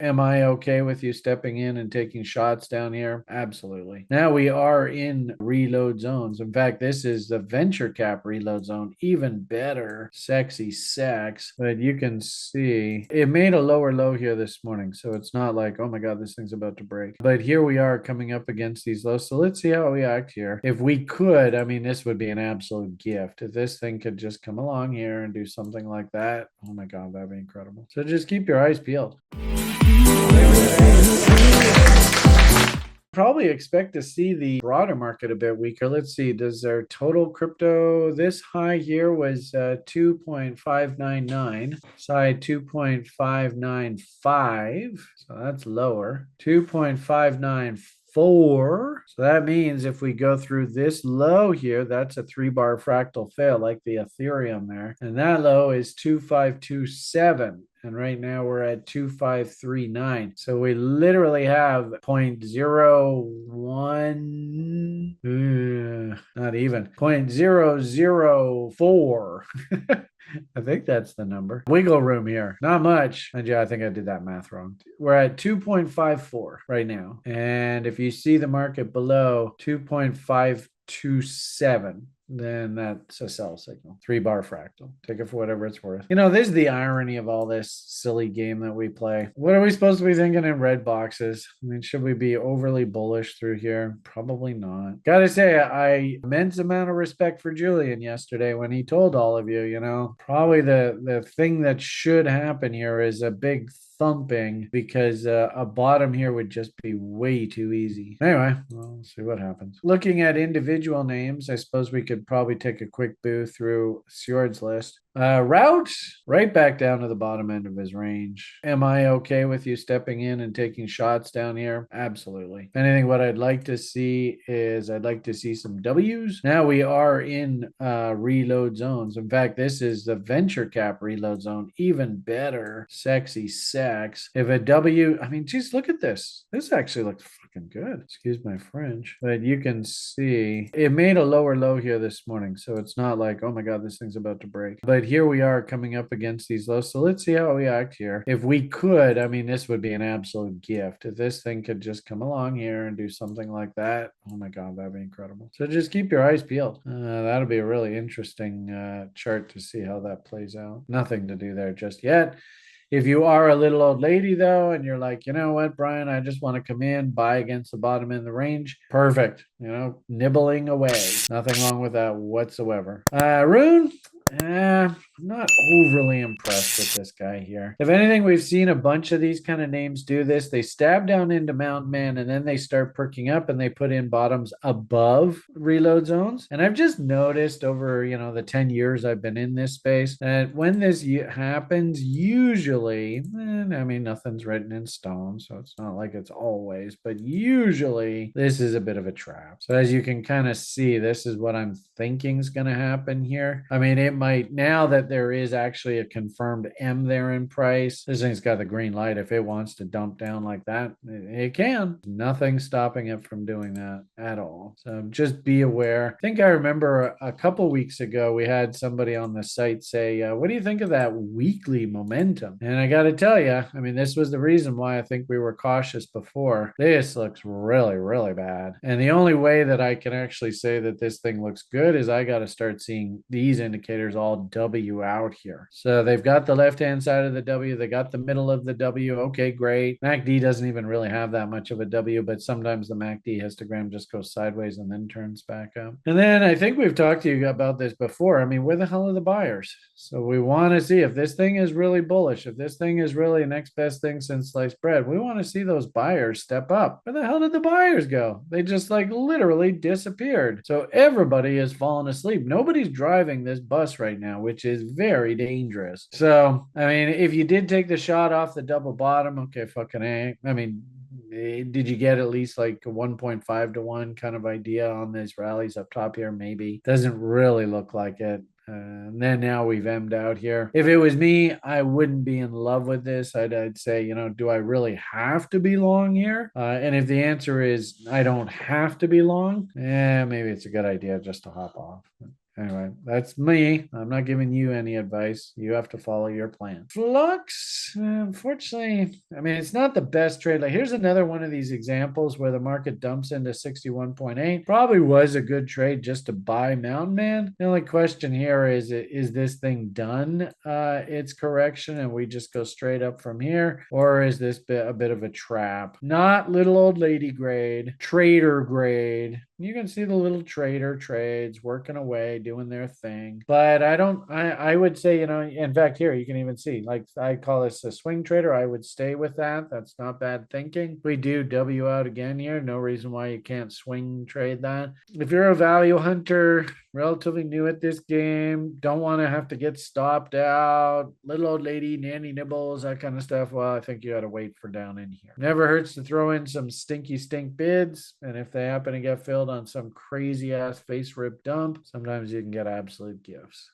Am I okay with you stepping in and taking shots down here? Absolutely. Now we are in reload zones. In fact, this is the venture cap reload zone. Even better. Sexy sex. But you can see it made a lower low here this morning. So it's not like, oh my God, this thing's about to break. But here we are coming up against these lows. So let's see how we act here. If we could, I mean, this would be an absolute gift. If this thing could just come along here and do something like that, oh my God, that'd be incredible. So just keep your eyes peeled. Probably expect to see the broader market a bit weaker. Let's see, does our total crypto, this high here was 2.599, side 2.595, so that's lower. 2.594, so that means if we go through this low here, that's a 3-bar fractal fail like the Ethereum there, and that low is 2527. And right now we're at 2539. So we literally have 0.01, not even 0.004. I think that's the number. Wiggle room here. Not much. And yeah, I think I did that math wrong. We're at 2.54 right now. And if you see the market below 2.527, then that's a sell signal. 3-bar fractal. Take it for whatever it's worth. You know, this is the irony of all this silly game that we play. What are we supposed to be thinking in red boxes? I mean, should we be overly bullish through here? Probably not. Gotta say, I immense amount of respect for Julian yesterday when he told all of you, you know, probably the thing that should happen here is a big thumping, because a bottom here would just be way too easy. Anyway, we'll see what happens. Looking at individual names, I suppose we could probably take a quick boo through Sjoerd's list. Route right back down to the bottom end of his range. Am I okay with you stepping in and taking shots down here? Absolutely. If anything, what I'd like to see is I'd like to see some W's. Now we are in reload zones. In fact, this is the venture cap reload zone. Even better. Sexy sex. If a W, I mean, geez, look at this. This actually looks fucking good. Excuse my French. But you can see it made a lower low here this morning. So it's not like, oh my God, this thing's about to break. But here we are coming up against these lows. So let's see how we act here. If we could, I mean, this would be an absolute gift. If this thing could just come along here and do something like that, oh my God, that'd be incredible. So just keep your eyes peeled. That'll be a really interesting chart to see how that plays out. Nothing to do there just yet. If you are a little old lady, though, and you're like, you know what, Brian, I just want to come in, buy against the bottom in the range. Perfect. You know, nibbling away. Nothing wrong with that whatsoever. Rune, I'm not overly impressed with this guy here. If anything, we've seen a bunch of these kind of names do this. They stab down into Mountain Man and then they start perking up and they put in bottoms above reload zones. And I've just noticed over, you know, the 10 years I've been in this space that when this happens, usually, I mean, nothing's written in stone, so it's not like it's always, but usually this is a bit of a trap. So as you can kind of see, this is what I'm thinking is going to happen here. I mean, it might, now that there is actually a confirmed M there in price, this thing's got the green light. If it wants to dump down like that, it can. Nothing stopping it from doing that at all. So just be aware. I think I remember a couple weeks ago, we had somebody on the site say, what do you think of that weekly momentum? And I got to tell you, I mean, this was the reason why I think we were cautious before. This looks really, really bad. And the only way that I can actually say that this thing looks good is I got to start seeing these indicators all W out here. So they've got the left-hand side of the W. They got the middle of the W. Okay, great. MACD doesn't even really have that much of a W, but sometimes the MACD histogram just goes sideways and then turns back up. And then I think we've talked to you about this before. I mean, where the hell are the buyers? So we want to see if this thing is really bullish, if this thing is really the next best thing since sliced bread, we want to see those buyers step up. Where the hell did the buyers go? They just like literally disappeared. So everybody has fallen asleep. Nobody's driving this bus right now, which is very dangerous. So, I mean, if you did take the shot off the double bottom, okay, fucking A. I mean, did you get at least like a 1.5 to 1 kind of idea on these rallies up top here? Maybe. Doesn't really look like it. And then now we've M'd out here. If it was me, I wouldn't be in love with this. I'd say, you know, do I really have to be long here? And if the answer is I don't have to be long, maybe it's a good idea just to hop off. Anyway, that's me. I'm not giving you any advice. You have to follow your plan. Flux, unfortunately, I mean, it's not the best trade. Like, here's another one of these examples where the market dumps into 61.8. Probably was a good trade just to buy Mountain Man. The only question here is this thing done its correction and we just go straight up from here? Or is this a bit of a trap? Not little old lady grade, trader grade. You can see the little trader trades working away, doing their thing. But I would say, in fact, here you can even see, like, I call this a swing trader. I would stay with that. That's not bad thinking. We do W out again here. No reason why you can't swing trade that. If you're a value hunter, relatively new at this game, don't want to have to get stopped out, little old lady, nanny nibbles, that kind of stuff, well, I think you got to wait for down in here. Never hurts to throw in some stinky stink bids. And if they happen to get filled on some crazy ass face rip dump, sometimes you can get absolute gifts.